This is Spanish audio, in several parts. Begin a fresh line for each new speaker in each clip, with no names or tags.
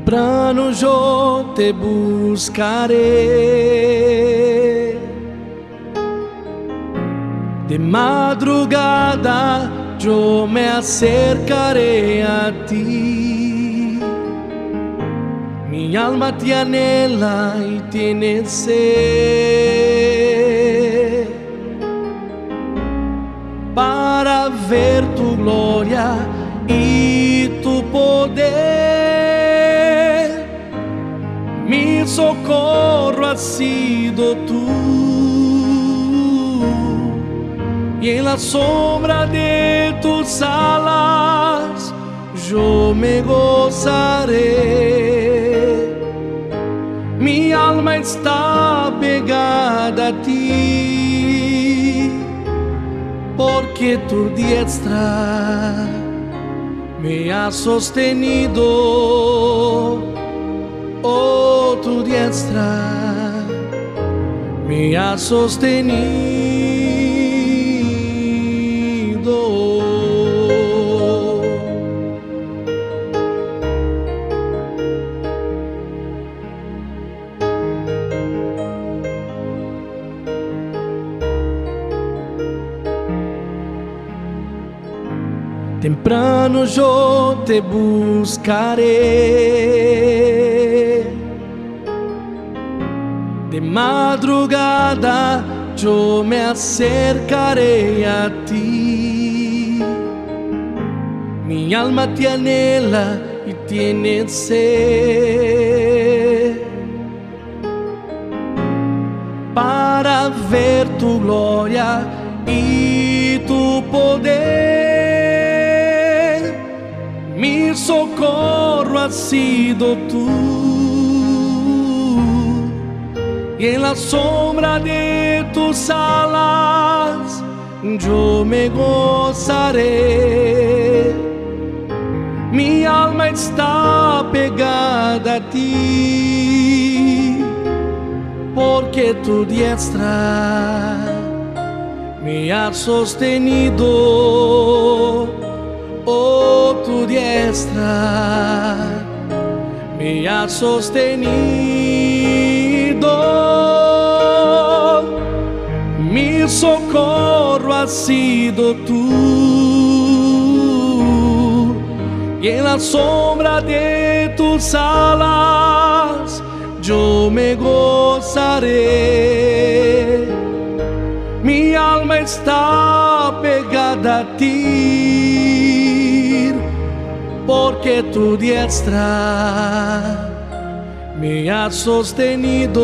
Temprano yo te buscaré, de madrugada yo me acercaré a ti. Mi alma te anhela y tiene sed para ver tu gloria y tu poder. Mi socorro has sido tú, y en la sombra de tus alas yo me gozaré. Mi alma está pegada a ti, porque tu diestra me ha sostenido. Oh, tu diestra me ha sostenido. Temprano yo te buscaré, de madrugada yo me acercaré a ti. Mi alma te anhela y tiene sed para ver tu gloria y tu poder. Mi socorro has sido tú, y en la sombra de tus alas yo me gozaré. Mi alma está pegada a ti, porque tu diestra me ha sostenido. Oh, tu diestra me ha sostenido. Mi socorro has sido tú, y en la sombra de tus alas yo me gozaré. Mi alma está pegada a ti, porque tu diestra me ha sostenido.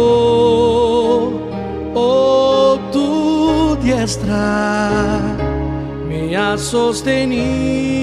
Oh, tu diestra me ha sostenido.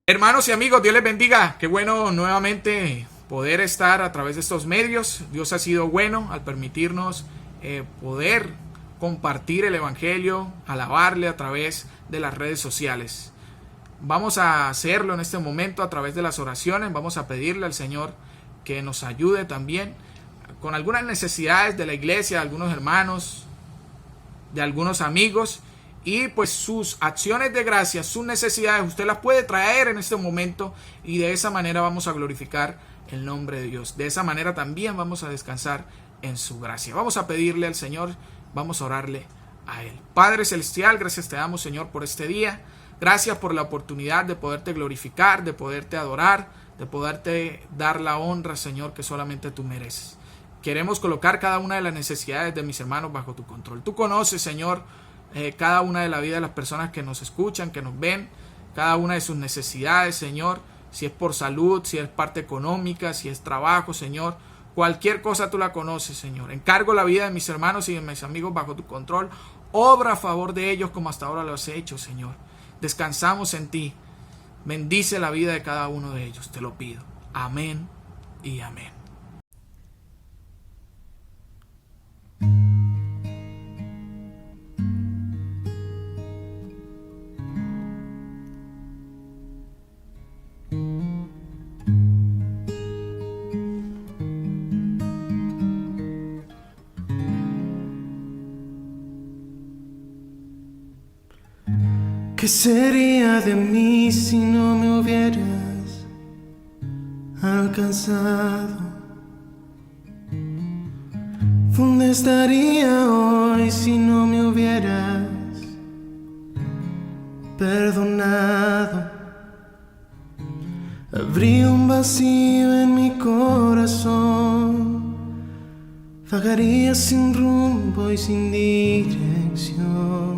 Hermanos y amigos, Dios les bendiga. Qué bueno nuevamente poder estar a través de estos medios. Dios ha sido bueno al permitirnos poder compartir el evangelio, alabarle a través de las redes sociales. Vamos a hacerlo en este momento a través de las oraciones. Vamos a pedirle al Señor que nos ayude también con algunas necesidades de la iglesia, de algunos hermanos, de algunos amigos. Y pues sus acciones de gracia, sus necesidades, usted las puede traer en este momento, y de esa manera vamos a glorificar el nombre de Dios. De esa manera también vamos a descansar en su gracia. Vamos a pedirle al Señor, vamos a orarle a Él. Padre Celestial, gracias te damos, Señor, por este día. Gracias por la oportunidad de poderte glorificar, de poderte adorar, de poderte dar la honra, Señor, que solamente tú mereces. Queremos colocar cada una de las necesidades de mis hermanos bajo tu control. Tú conoces, Señor, cada una de la vida de las personas que nos escuchan, que nos ven, cada una de sus necesidades, Señor, si es por salud, si es parte económica, si es trabajo, Señor. Cualquier cosa tú la conoces, Señor. Encargo la vida de mis hermanos y de mis amigos bajo tu control. Obra a favor de ellos como hasta ahora lo has hecho, Señor. Descansamos en ti. Bendice la vida de cada uno de ellos, te lo pido. Amén y amén.
¿Qué sería de mí si no me hubieras alcanzado? ¿Dónde estaría hoy si no me hubieras perdonado? Habría un vacío en mi corazón, vagaría sin rumbo y sin dirección.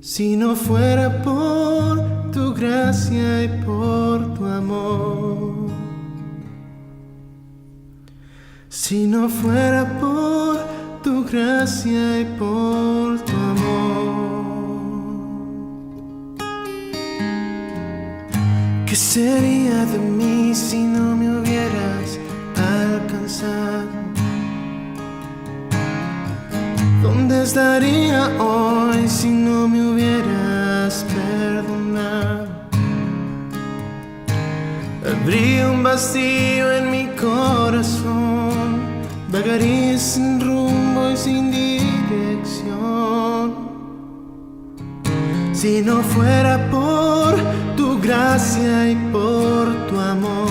Si no fuera por tu gracia y por tu amor, si no fuera por tu gracia y por tu amor, ¿qué sería de mí si no me hubieras alcanzado? ¿Dónde estaría hoy si no me hubieras perdonado? Habría un vacío en mi corazón, vagaría sin rumbo y sin dirección. Si no fuera por tu gracia y por tu amor,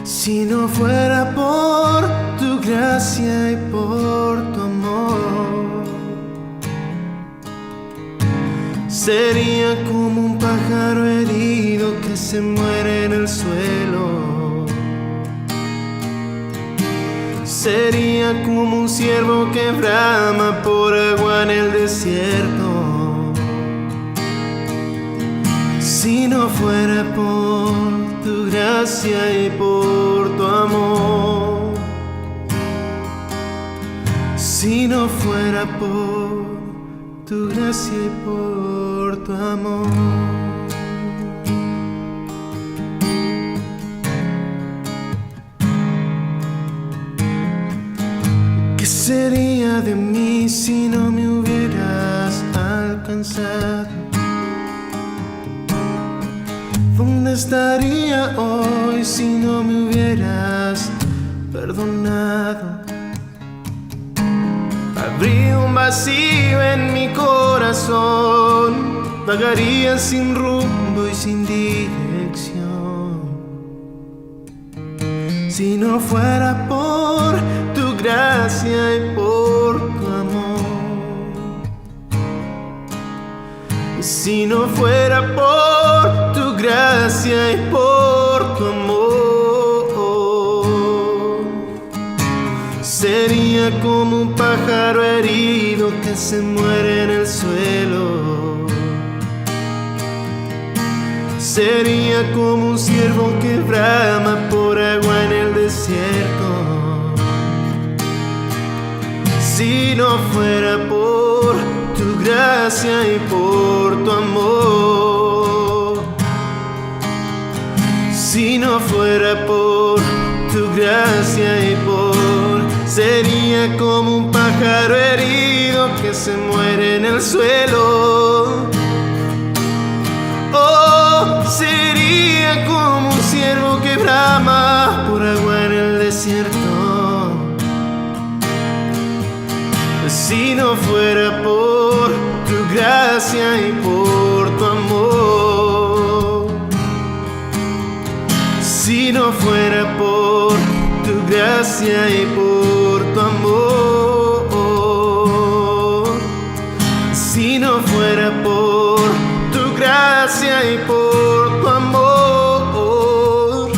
si no fuera por tu gracia y por tu amor, sería como un pájaro herido que se muere en el suelo. Sería como un ciervo que brama por agua en el desierto. Si no fuera por tu gracia y por tu amor, si no fuera por tu gracia y por tu amor. ¿Qué sería de mí si no me hubieras alcanzado? ¿Dónde estaría hoy si no me hubieras perdonado? Habría un vacío en mi corazón, vagaría sin rumbo y sin dirección. Si no fuera por tu gracia y por tu amor, si no fuera por tu gracia y por tu amor, sería como un pájaro herido que se muere en el suelo. Sería como un ciervo que brama por agua en el desierto. Si no fuera por tu gracia y por tu amor, si no fuera por tu gracia y por, sería como un pájaro herido que se muere en el suelo. Oh, sería como un ciervo que brama por agua en el desierto. Si no fuera por tu gracia y por tu amor, si Si no fuera por tu gracia y por tu amor, si no fuera por tu gracia y por tu amor,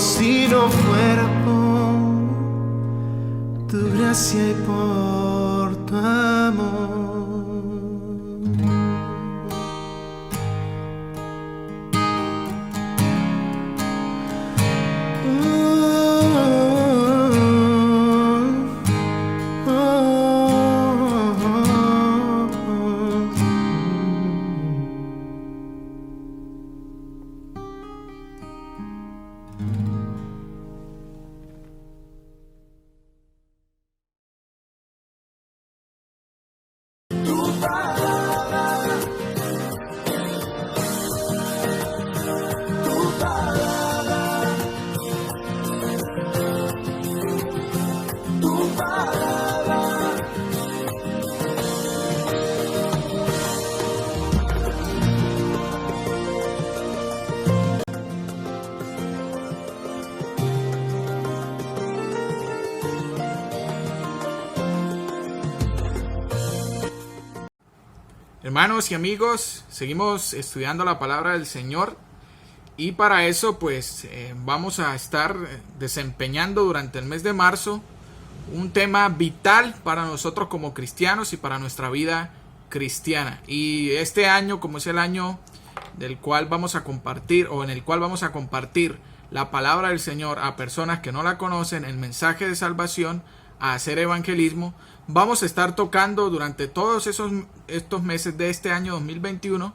si no fuera por tu gracia y por tu amor.
Hermanos y amigos, seguimos estudiando la palabra del Señor y para eso pues vamos a estar desempeñando durante el mes de marzo un tema vital para nosotros como cristianos y para nuestra vida cristiana. Y este año, como es el año del cual vamos a compartir o en el cual vamos a compartir la palabra del Señor a personas que no la conocen, el mensaje de salvación, a hacer evangelismo, vamos a estar tocando durante todos estos meses de este año 2021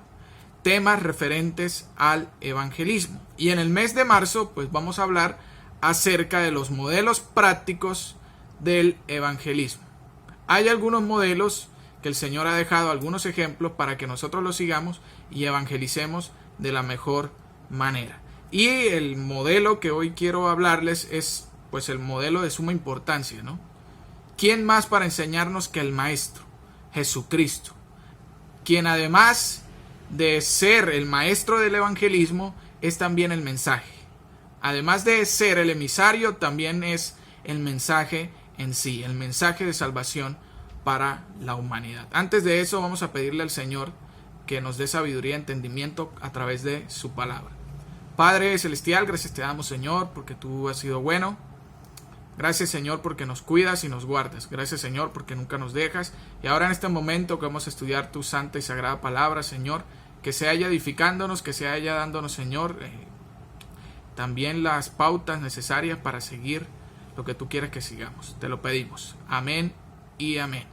temas referentes al evangelismo. Y en el mes de marzo pues vamos a hablar acerca de los modelos prácticos del evangelismo. Hay algunos modelos que el Señor ha dejado, algunos ejemplos para que nosotros los sigamos y evangelicemos de la mejor manera. Y el modelo que hoy quiero hablarles es pues el modelo de suma importancia, ¿no? ¿Quién más para enseñarnos que el Maestro? Jesucristo, quien además de ser el maestro del evangelismo, es también el mensaje. Además de ser el emisario, también es el mensaje en sí, el mensaje de salvación para la humanidad. Antes de eso, vamos a pedirle al Señor que nos dé sabiduría y entendimiento a través de su palabra. Padre celestial, gracias te damos, Señor, porque tú has sido bueno. Gracias, Señor, porque nos cuidas y nos guardas. Gracias, Señor, porque nunca nos dejas. Y ahora en este momento que vamos a estudiar tu santa y sagrada palabra, Señor, que se haya edificándonos, que se haya dándonos, Señor, también las pautas necesarias para seguir lo que tú quieres que sigamos. Te lo pedimos. Amén y amén.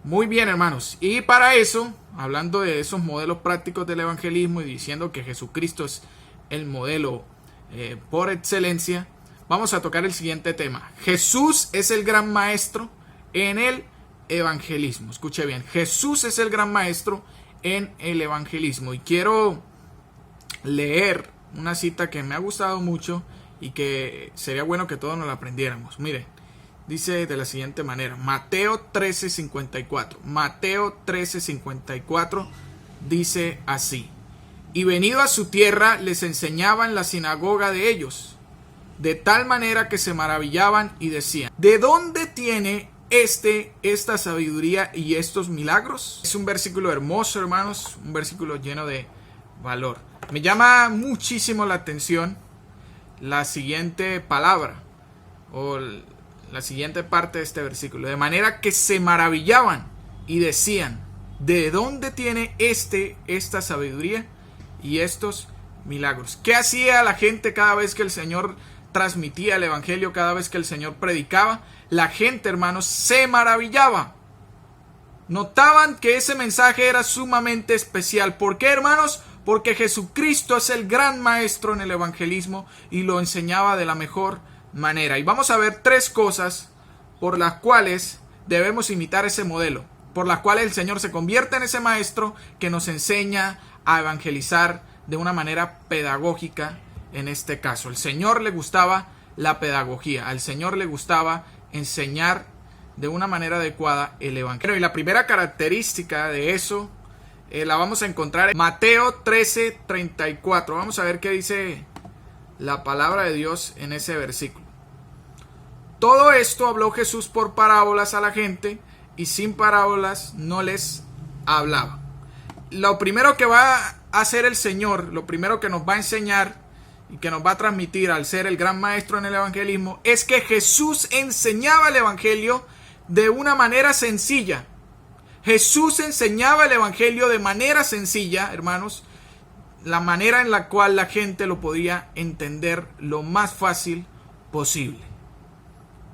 Muy bien, hermanos. Y para eso, hablando de esos modelos prácticos del evangelismo y diciendo que Jesucristo es el modelo por excelencia, vamos a tocar el siguiente tema. Jesús es el gran maestro en el evangelismo. Escuche bien, Jesús es el gran maestro en el evangelismo. Y quiero leer una cita que me ha gustado mucho y que sería bueno que todos nos la aprendiéramos. Miren, dice de la siguiente manera, Mateo 13:54. Mateo 13:54 dice así: y venido a su tierra les enseñaba en la sinagoga de ellos, de tal manera que se maravillaban y decían: ¿de dónde tiene esta sabiduría y estos milagros? Es un versículo hermoso, hermanos, un versículo lleno de valor. Me llama muchísimo la atención la siguiente palabra o la siguiente parte de este versículo, de manera que se maravillaban y decían: ¿de dónde tiene esta sabiduría y estos milagros? ¿Qué hacía la gente cada vez que el Señor transmitía el evangelio, cada vez que el Señor predicaba? La gente, hermanos, se maravillaba. Notaban que ese mensaje era sumamente especial. ¿Por qué, hermanos? Porque Jesucristo es el gran maestro en el evangelismo y lo enseñaba de la mejor manera. Y vamos a ver tres cosas por las cuales debemos imitar ese modelo, por las cuales el Señor se convierte en ese maestro que nos enseña a evangelizar de una manera pedagógica. En este caso, al Señor le gustaba la pedagogía, al Señor le gustaba enseñar de una manera adecuada el evangelio. Y la primera característica de eso la vamos a encontrar en Mateo 13:34. Vamos a ver qué dice la palabra de Dios en ese versículo. Todo esto habló Jesús por parábolas a la gente y sin parábolas no les hablaba. Lo primero que va a hacer el Señor, lo primero que nos va a enseñar y que nos va a transmitir al ser el gran maestro en el evangelismo, es que Jesús enseñaba el evangelio de una manera sencilla. Jesús enseñaba el evangelio de manera sencilla, hermanos, la manera en la cual la gente lo podía entender lo más fácil posible.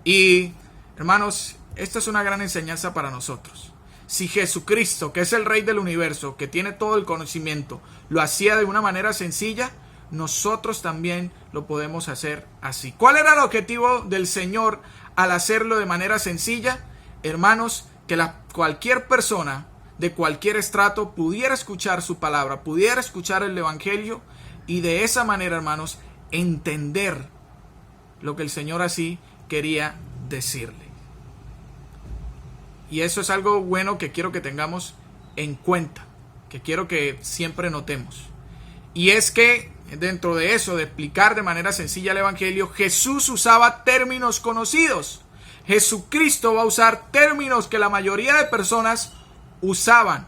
Y, hermanos, esta es una gran enseñanza para nosotros. Si Jesucristo, que es el Rey del universo, que tiene todo el conocimiento, lo hacía de una manera sencilla, nosotros también lo podemos hacer así. ¿Cuál era el objetivo del Señor al hacerlo de manera sencilla? Hermanos, que cualquier persona de cualquier estrato pudiera escuchar su palabra, pudiera escuchar el evangelio y de esa manera, hermanos, entender lo que el Señor así quería decirle. Y eso es algo bueno que quiero que tengamos en cuenta, que quiero que siempre notemos. Y es que dentro de eso, de explicar de manera sencilla el evangelio, Jesús usaba términos conocidos. Jesucristo va a usar términos que la mayoría de personas usaban.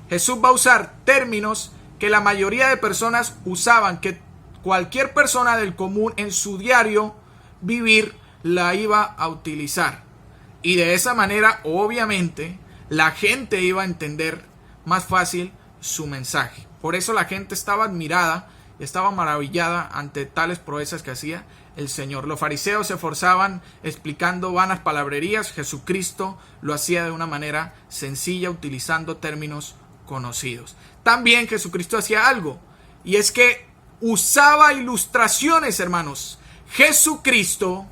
Jesús va a usar términos que la mayoría de personas usaban, que cualquier persona del común en su diario vivir la iba a utilizar. Y de esa manera, obviamente, la gente iba a entender más fácil su mensaje. Por eso la gente estaba admirada, estaba maravillada ante tales proezas que hacía el Señor. Los fariseos se esforzaban explicando vanas palabrerías. Jesucristo lo hacía de una manera sencilla, utilizando términos conocidos. También Jesucristo hacía algo, y es que usaba ilustraciones, hermanos. Jesucristo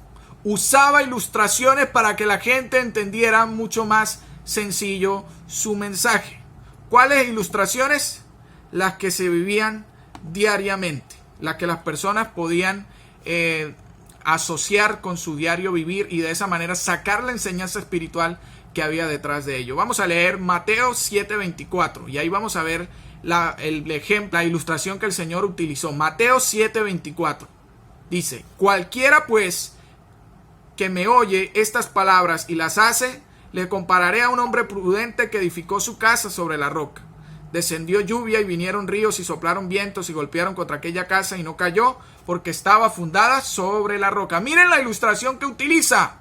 usaba ilustraciones para que la gente entendiera mucho más sencillo su mensaje. ¿Cuáles ilustraciones? Las que se vivían diariamente, las que las personas podían asociar con su diario vivir y de esa manera sacar la enseñanza espiritual que había detrás de ello. Vamos a leer Mateo 7:24 y ahí vamos a ver el ejemplo, la ilustración que el Señor utilizó. Mateo 7:24 dice: cualquiera pues que me oye estas palabras y las hace, le compararé a un hombre prudente que edificó su casa sobre la roca. Descendió lluvia y vinieron ríos y soplaron vientos y golpearon contra aquella casa y no cayó porque estaba fundada sobre la roca. Miren la ilustración que utiliza.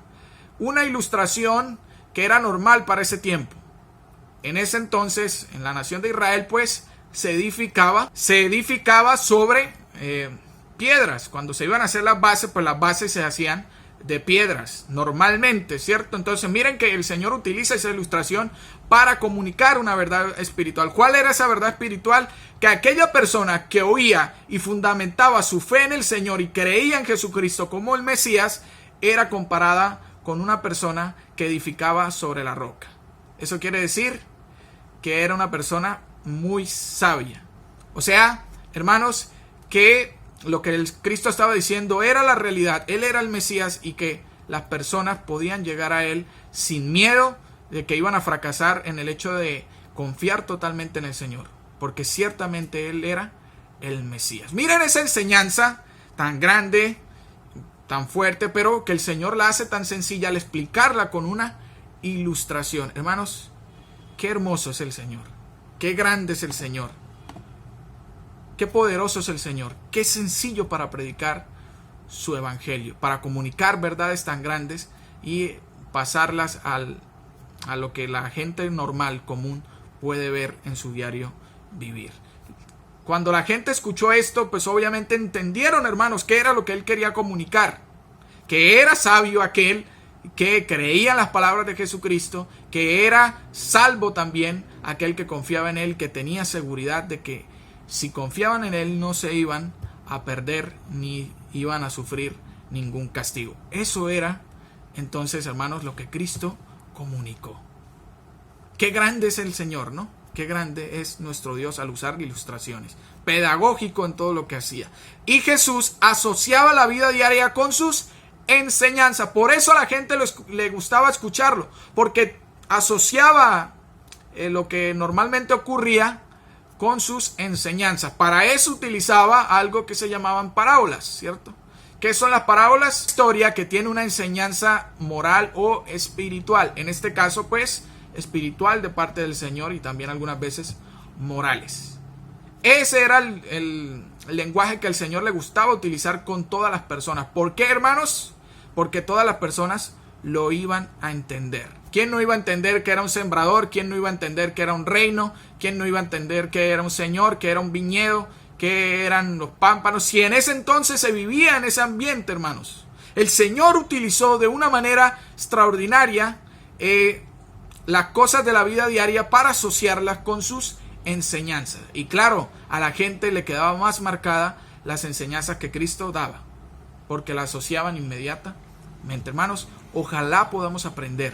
Una ilustración que era normal para ese tiempo. En ese entonces, en la nación de Israel, pues, se edificaba sobre piedras. Cuando se iban a hacer las bases, pues las bases se hacían de piedras, normalmente, ¿cierto? Entonces miren que el Señor utiliza esa ilustración para comunicar una verdad espiritual. ¿Cuál era esa verdad espiritual? Que aquella persona que oía y fundamentaba su fe en el Señor y creía en Jesucristo como el Mesías, era comparada con una persona que edificaba sobre la roca. Eso quiere decir que era una persona muy sabia. O sea, hermanos, que lo que el Cristo estaba diciendo era la realidad. Él era el Mesías y que las personas podían llegar a Él sin miedo de que iban a fracasar en el hecho de confiar totalmente en el Señor, porque ciertamente Él era el Mesías. Miren esa enseñanza tan grande, tan fuerte, pero que el Señor la hace tan sencilla al explicarla con una ilustración. Hermanos, qué hermoso es el Señor, qué grande es el Señor. Qué poderoso es el Señor, qué sencillo para predicar su evangelio, para comunicar verdades tan grandes y pasarlas a lo que la gente normal, común, puede ver en su diario vivir. Cuando la gente escuchó esto, pues obviamente entendieron, hermanos, qué era lo que él quería comunicar, que era sabio aquel que creía en las palabras de Jesucristo, que era salvo también aquel que confiaba en él, que tenía seguridad de que si confiaban en Él no se iban a perder ni iban a sufrir ningún castigo. Eso era entonces, hermanos, lo que Cristo comunicó. Qué grande es el Señor, ¿no? Qué grande es nuestro Dios al usar ilustraciones. Pedagógico en todo lo que hacía. Y Jesús asociaba la vida diaria con sus enseñanzas. Por eso a la gente le gustaba escucharlo, porque asociaba lo que normalmente ocurría con sus enseñanzas. Para eso utilizaba algo que se llamaban parábolas, ¿cierto? ¿Qué son las parábolas? Historia que tiene una enseñanza moral o espiritual. En este caso, pues, espiritual de parte del Señor y también algunas veces morales. Ese era el lenguaje que al Señor le gustaba utilizar con todas las personas. ¿Por qué, hermanos? Porque todas las personas lo iban a entender. ¿Quién no iba a entender que era un sembrador? ¿Quién no iba a entender que era un reino? ¿Quién no iba a entender que era un señor, que era un viñedo, que eran los pámpanos? Si en ese entonces se vivía en ese ambiente, hermanos. El Señor utilizó de una manera extraordinaria las cosas de la vida diaria para asociarlas con sus enseñanzas. Y claro, a la gente le quedaba más marcada las enseñanzas que Cristo daba, porque la asociaban inmediatamente. Hermanos, ojalá podamos aprender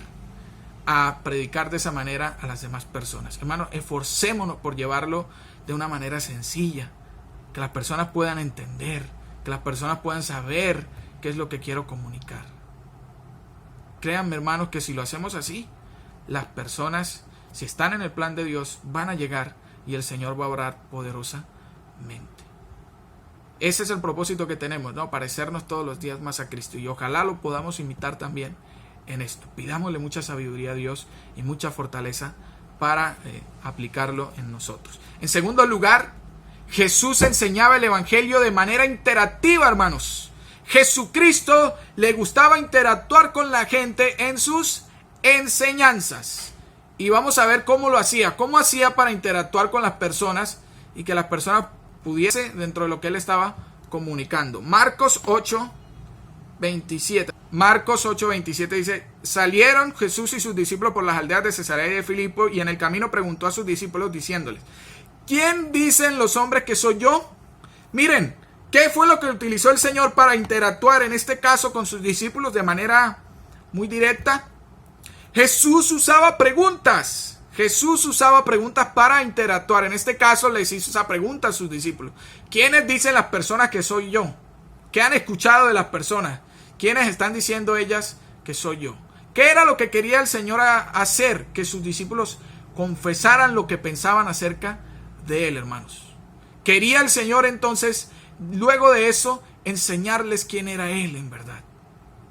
a predicar de esa manera a las demás personas. Hermanos, esforcémonos por llevarlo de una manera sencilla, que las personas puedan entender, que las personas puedan saber qué es lo que quiero comunicar. Créanme, hermanos, que si lo hacemos así, las personas, si están en el plan de Dios, van a llegar y el Señor va a obrar poderosamente. Ese es el propósito que tenemos, ¿no? Parecernos todos los días más a Cristo, y ojalá lo podamos imitar también en esto. Pidámosle mucha sabiduría a Dios y mucha fortaleza para aplicarlo en nosotros. En segundo lugar, Jesús enseñaba el evangelio de manera interactiva, hermanos. Jesucristo le gustaba interactuar con la gente en sus enseñanzas. Y vamos a ver cómo lo hacía. Cómo hacía para interactuar con las personas y que las personas pudiesen dentro de lo que él estaba comunicando. Marcos 8:27. Marcos 8:27 dice: salieron Jesús y sus discípulos por las aldeas de Cesarea y de Filipo, y en el camino preguntó a sus discípulos diciéndoles: ¿quién dicen los hombres que soy yo? Miren, ¿qué fue lo que utilizó el Señor para interactuar en este caso con sus discípulos de manera muy directa? Jesús usaba preguntas. Jesús usaba preguntas para interactuar. En este caso les hizo esa pregunta a sus discípulos: ¿quiénes dicen las personas que soy yo? ¿Qué han escuchado de las personas? ¿Quiénes están diciendo ellas que soy yo? ¿Qué era lo que quería el Señor hacer? Que sus discípulos confesaran lo que pensaban acerca de él, hermanos. Quería el Señor entonces, luego de eso, enseñarles quién era él en verdad.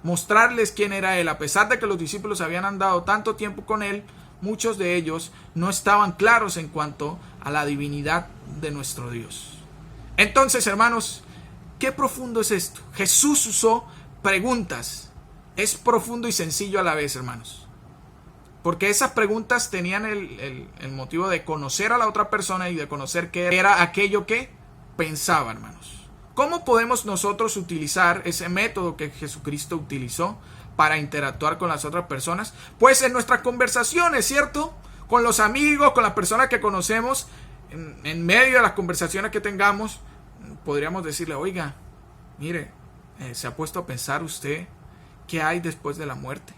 Mostrarles quién era él. A pesar de que los discípulos habían andado tanto tiempo con él, muchos de ellos no estaban claros en cuanto a la divinidad de nuestro Dios. Entonces, hermanos, qué profundo es esto. Jesús usó preguntas. Es profundo y sencillo a la vez, hermanos, porque esas preguntas tenían el motivo de conocer a la otra persona y de conocer qué era aquello que pensaba, hermanos. ¿Cómo podemos nosotros utilizar ese método que Jesucristo utilizó para interactuar con las otras personas? Pues en nuestras conversaciones, ¿cierto? Con los amigos, con las personas que conocemos, en medio de las conversaciones que tengamos, podríamos decirle: oiga, mire, ¿se ha puesto a pensar usted qué hay después de la muerte?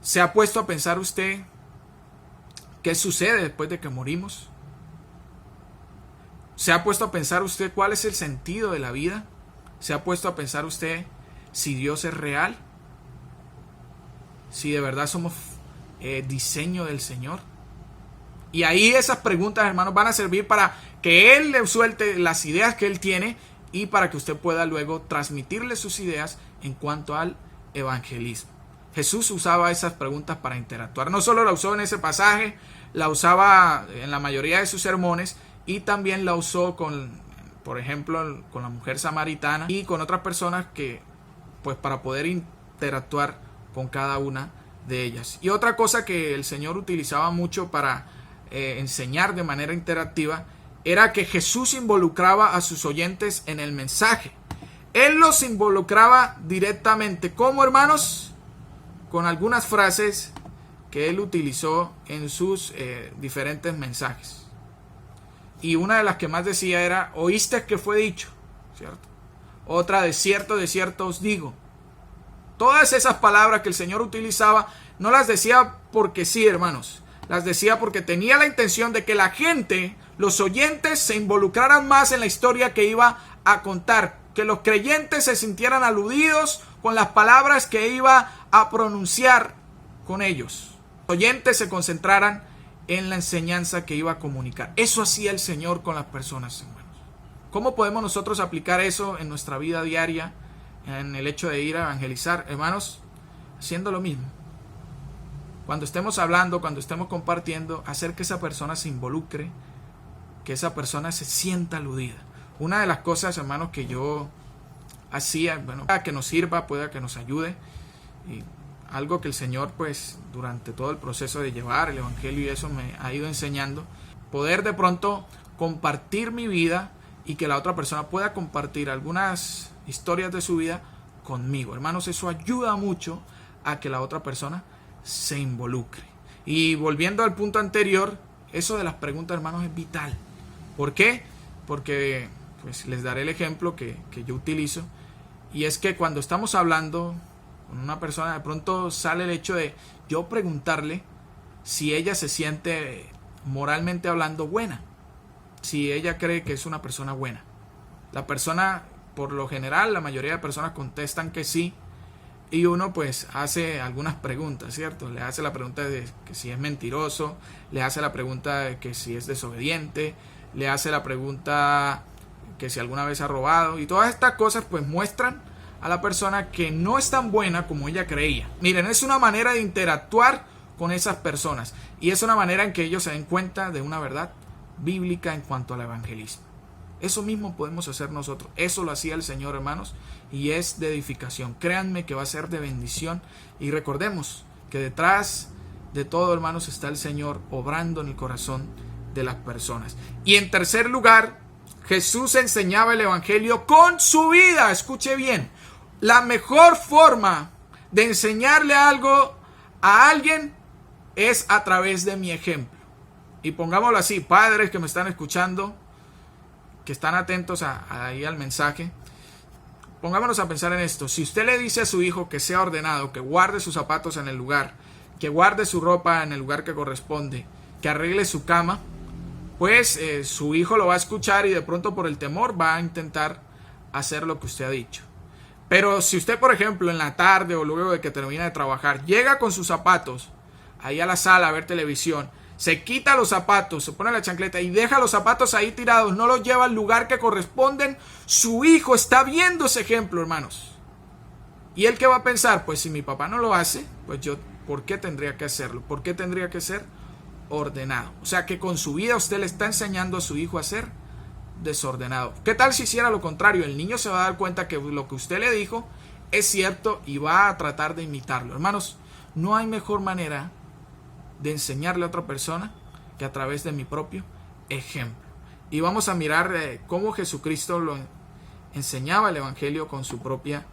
¿Se ha puesto a pensar usted qué sucede después de que morimos? ¿Se ha puesto a pensar usted cuál es el sentido de la vida? ¿Se ha puesto a pensar usted si Dios es real? ¿Si de verdad somos diseño del Señor? Y ahí esas preguntas, hermanos, van a servir para que Él le suelte las ideas que Él tiene y para que usted pueda luego transmitirle sus ideas en cuanto al evangelismo. Jesús usaba esas preguntas para interactuar. No solo la usó en ese pasaje, la usaba en la mayoría de sus sermones, y también la usó por ejemplo, con la mujer samaritana y con otras personas que, pues, para poder interactuar con cada una de ellas. Y otra cosa que el Señor utilizaba mucho para enseñar de manera interactiva era que Jesús involucraba a sus oyentes en el mensaje. Él los involucraba directamente. ¿Cómo, hermanos? Con algunas frases que él utilizó en sus diferentes mensajes. Y una de las que más decía era: oíste que fue dicho, ¿cierto? Otra: de cierto os digo. Todas esas palabras que el Señor utilizaba no las decía porque sí, hermanos. Las decía porque tenía la intención de que la gente, los oyentes, se involucraran más en la historia que iba a contar. Que los creyentes se sintieran aludidos con las palabras que iba a pronunciar con ellos. Los oyentes se concentraran en la enseñanza que iba a comunicar. Eso hacía el Señor con las personas, hermanos. ¿Cómo podemos nosotros aplicar eso en nuestra vida diaria, en el hecho de ir a evangelizar? Hermanos, haciendo lo mismo. Cuando estemos hablando, cuando estemos compartiendo, hacer que esa persona se involucre, que esa persona se sienta aludida. Una de las cosas, hermanos, que yo hacía, pueda que nos sirva, pueda que nos ayude, y algo que el Señor, pues, durante todo el proceso de llevar el evangelio y eso me ha ido enseñando, poder de pronto compartir mi vida y que la otra persona pueda compartir algunas historias de su vida conmigo. Hermanos, eso ayuda mucho a que la otra persona se involucre. Y volviendo al punto anterior, eso de las preguntas, hermanos, es vital. ¿Por qué? Porque pues les daré el ejemplo que yo utilizo, y es que cuando estamos hablando con una persona, de pronto sale el hecho de yo preguntarle si ella se siente moralmente hablando buena, si ella cree que es una persona buena. La persona, por lo general, la mayoría de personas contestan que sí, y uno pues hace algunas preguntas, ¿cierto? Le hace la pregunta de que si es mentiroso, le hace la pregunta de que si es desobediente, le hace la pregunta que si alguna vez ha robado, y todas estas cosas pues muestran a la persona que no es tan buena como ella creía. Miren, es una manera de interactuar con esas personas, y es una manera en que ellos se den cuenta de una verdad bíblica en cuanto al evangelismo. Eso mismo podemos hacer nosotros. Eso lo hacía el Señor, hermanos, y es de edificación. Créanme que va a ser de bendición, y recordemos que detrás de todo, hermanos, está el Señor obrando en el corazón de las personas. Y en tercer lugar, Jesús enseñaba el evangelio con su vida. Escuche bien, la mejor forma de enseñarle algo a alguien es a través de mi ejemplo. Y pongámoslo así, padres que me están escuchando, que están atentos ahí al mensaje, pongámonos a pensar en esto. Si usted le dice a su hijo que sea ordenado, que guarde sus zapatos en el lugar, que guarde su ropa en el lugar que corresponde, que arregle su cama, pues su hijo lo va a escuchar y de pronto por el temor va a intentar hacer lo que usted ha dicho. Pero si usted, por ejemplo, en la tarde o luego de que termina de trabajar, llega con sus zapatos ahí a la sala a ver televisión, se quita los zapatos, se pone la chancleta y deja los zapatos ahí tirados, no los lleva al lugar que corresponden, su hijo está viendo ese ejemplo, hermanos. ¿Y él qué va a pensar? Pues si mi papá no lo hace, pues yo, ¿por qué tendría que hacerlo? ¿Por qué tendría que ser ordenado? O sea que con su vida usted le está enseñando a su hijo a ser desordenado. ¿Qué tal si hiciera lo contrario? El niño se va a dar cuenta que lo que usted le dijo es cierto y va a tratar de imitarlo. Hermanos, no hay mejor manera de enseñarle a otra persona que a través de mi propio ejemplo. Y vamos a mirar cómo Jesucristo lo enseñaba el evangelio con su propia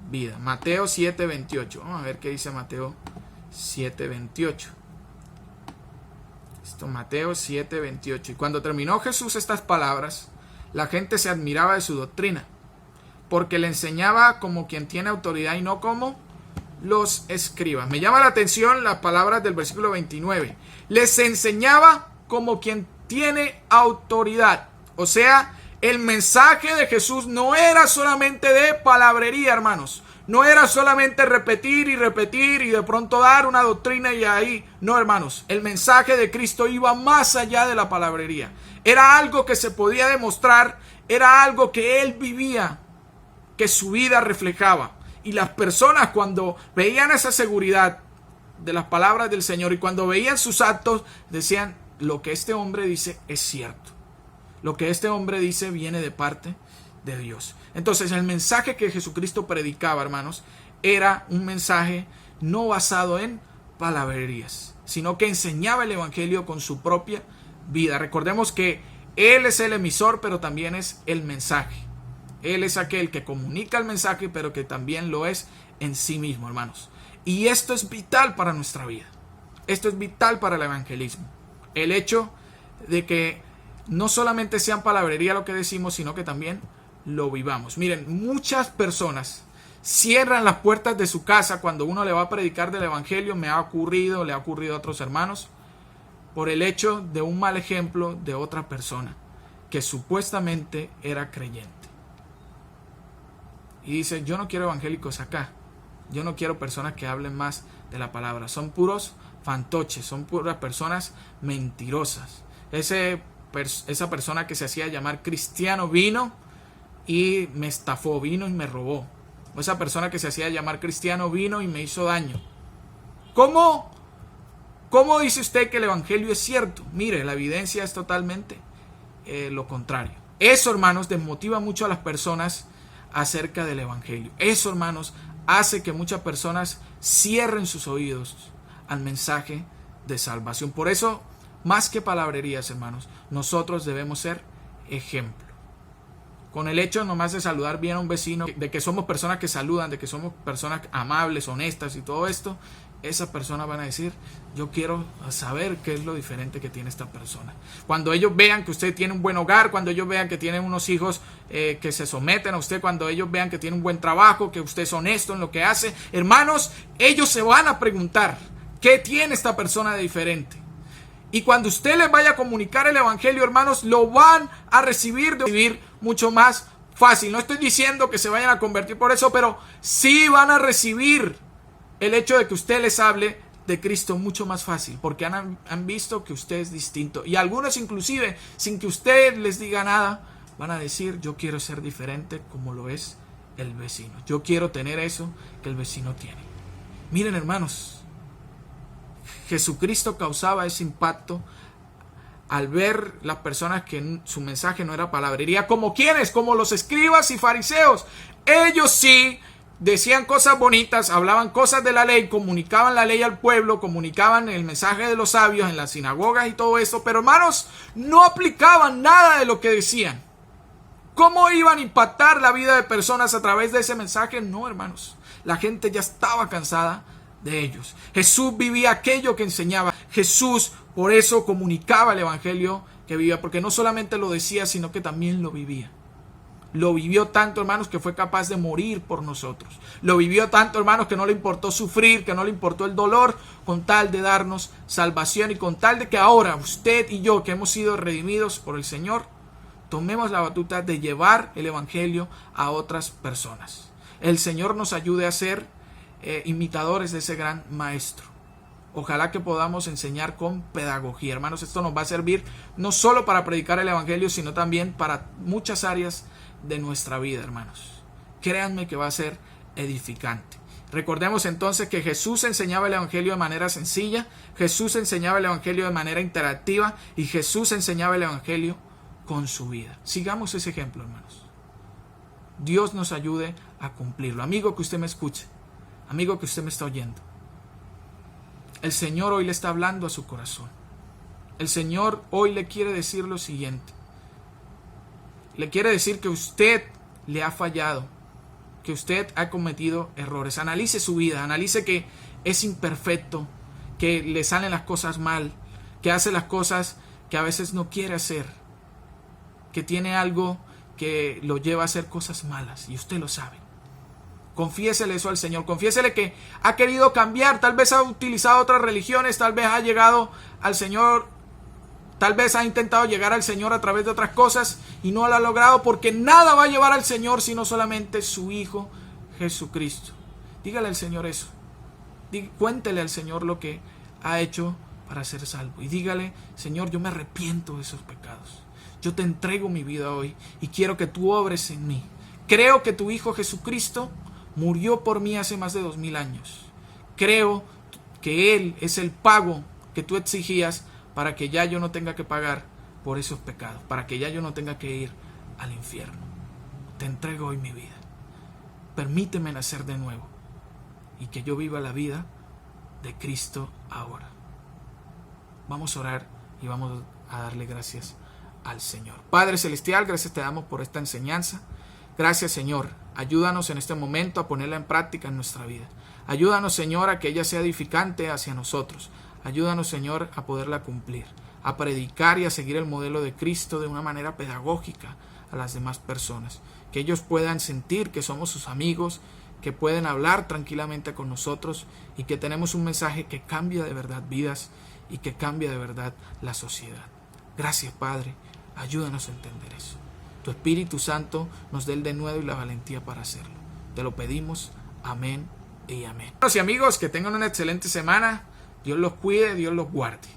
vida. Mateo 7:28. Vamos a ver qué dice Mateo 7:28. Mateo 7:28. Y cuando terminó Jesús estas palabras, la gente se admiraba de su doctrina, porque le enseñaba como quien tiene autoridad y no como los escribas. Me llama la atención las palabras del versículo 29. Les enseñaba como quien tiene autoridad. O sea, el mensaje de Jesús no era solamente de palabrería, hermanos. No era solamente repetir y repetir y de pronto dar una doctrina y ahí. No, hermanos. El mensaje de Cristo iba más allá de la palabrería. Era algo que se podía demostrar. Era algo que Él vivía, que su vida reflejaba. Y las personas, cuando veían esa seguridad de las palabras del Señor y cuando veían sus actos, decían, lo que este hombre dice es cierto. Lo que este hombre dice viene de parte de Dios. Entonces el mensaje que Jesucristo predicaba, hermanos, era un mensaje no basado en palabrerías, sino que enseñaba el evangelio con su propia vida. Recordemos que Él es el emisor, pero también es el mensaje. Él es aquel que comunica el mensaje, pero que también lo es en sí mismo, hermanos. Y esto es vital para nuestra vida. Esto es vital para el evangelismo. El hecho de que no solamente sean palabrería lo que decimos, sino que también lo vivamos. Miren, muchas personas cierran las puertas de su casa cuando uno le va a predicar del evangelio. Le ha ocurrido a otros hermanos, por el hecho de un mal ejemplo de otra persona que supuestamente era creyente. Y dice, yo no quiero evangélicos acá. Yo no quiero personas que hablen más de la palabra. Son puros fantoches, son puras personas mentirosas. Esa persona que se hacía llamar cristiano vino y me estafó, vino y me robó. O esa persona que se hacía llamar cristiano vino y me hizo daño. ¿Cómo dice usted que el evangelio es cierto? Mire, la evidencia es totalmente lo contrario. Eso, hermanos, desmotiva mucho a las personas acerca del evangelio. Eso, hermanos, hace que muchas personas cierren sus oídos al mensaje de salvación. Por eso, más que palabrerías, hermanos, nosotros debemos ser ejemplo. Con el hecho nomás de saludar bien a un vecino, de que somos personas que saludan, de que somos personas amables, honestas y todo esto, esas personas van a decir, yo quiero saber qué es lo diferente que tiene esta persona. Cuando ellos vean que usted tiene un buen hogar, cuando ellos vean que tiene unos hijos que se someten a usted, cuando ellos vean que tiene un buen trabajo, que usted es honesto en lo que hace, hermanos, ellos se van a preguntar, ¿qué tiene esta persona de diferente? Y cuando usted les vaya a comunicar el evangelio, hermanos, lo van a recibir mucho más fácil. No estoy diciendo que se vayan a convertir por eso, pero sí van a recibir el hecho de que usted les hable de Cristo mucho más fácil, porque han visto que usted es distinto. Y algunos inclusive, sin que usted les diga nada, van a decir, yo quiero ser diferente como lo es el vecino. Yo quiero tener eso que el vecino tiene. Miren, hermanos, Jesucristo causaba ese impacto al ver las personas que su mensaje no era palabrería. ¿Como quiénes? Como los escribas y fariseos. Ellos sí decían cosas bonitas, hablaban cosas de la ley, comunicaban la ley al pueblo, comunicaban el mensaje de los sabios en las sinagogas y todo eso, pero hermanos, no aplicaban nada de lo que decían. ¿Cómo iban a impactar la vida de personas a través de ese mensaje? No, hermanos, la gente ya estaba cansada de ellos. Jesús vivía aquello que enseñaba. Jesús por eso comunicaba el evangelio que vivía, porque no solamente lo decía, sino que también lo vivía. Lo vivió tanto, hermanos, que fue capaz de morir por nosotros. Lo vivió tanto, hermanos, que no le importó sufrir, que no le importó el dolor, con tal de darnos salvación y con tal de que ahora usted y yo, que hemos sido redimidos por el Señor, tomemos la batuta de llevar el evangelio a otras personas. El Señor nos ayude a ser imitadores de ese gran maestro. Ojalá que podamos enseñar con pedagogía. Hermanos, esto nos va a servir no solo para predicar el evangelio, sino también para muchas áreas de nuestra vida, hermanos. Créanme que va a ser edificante. Recordemos entonces que Jesús enseñaba el evangelio de manera sencilla, Jesús enseñaba el evangelio de manera interactiva y Jesús enseñaba el evangelio con su vida. Sigamos ese ejemplo, hermanos. Dios nos ayude a cumplirlo. Amigo que usted me escuche, amigo que usted me está oyendo, el Señor hoy le está hablando a su corazón. El Señor hoy le quiere decir lo siguiente. Le quiere decir que usted le ha fallado, que usted ha cometido errores. Analice su vida, analice que es imperfecto, que le salen las cosas mal, que hace las cosas que a veces no quiere hacer, que tiene algo que lo lleva a hacer cosas malas y usted lo sabe. Confiésele eso al Señor, confiésele que ha querido cambiar, tal vez ha utilizado otras religiones, tal vez ha llegado al Señor, tal vez ha intentado llegar al Señor a través de otras cosas y no lo ha logrado, porque nada va a llevar al Señor sino solamente su Hijo Jesucristo. Dígale al Señor eso, cuéntele al Señor lo que ha hecho para ser salvo y dígale, Señor, yo me arrepiento de esos pecados, yo te entrego mi vida hoy y quiero que tú obres en mí. Creo que tu Hijo Jesucristo murió por mí hace más de 2000 años. Creo que Él es el pago que tú exigías para que ya yo no tenga que pagar por esos pecados, para que ya yo no tenga que ir al infierno. Te entrego hoy mi vida. Permíteme nacer de nuevo y que yo viva la vida de Cristo ahora. Vamos a orar y vamos a darle gracias al Señor. Padre Celestial, gracias te damos por esta enseñanza. Gracias, Señor. Ayúdanos en este momento a ponerla en práctica en nuestra vida. Ayúdanos, Señor, a que ella sea edificante hacia nosotros. Ayúdanos, Señor, a poderla cumplir, a predicar y a seguir el modelo de Cristo de una manera pedagógica a las demás personas. Que ellos puedan sentir que somos sus amigos, que pueden hablar tranquilamente con nosotros y que tenemos un mensaje que cambia de verdad vidas y que cambia de verdad la sociedad. Gracias, Padre. Ayúdanos a entender eso. Tu Espíritu Santo nos dé el denuedo y la valentía para hacerlo. Te lo pedimos. Amén y amén. Y amigos, que tengan una excelente semana. Dios los cuide, Dios los guarde.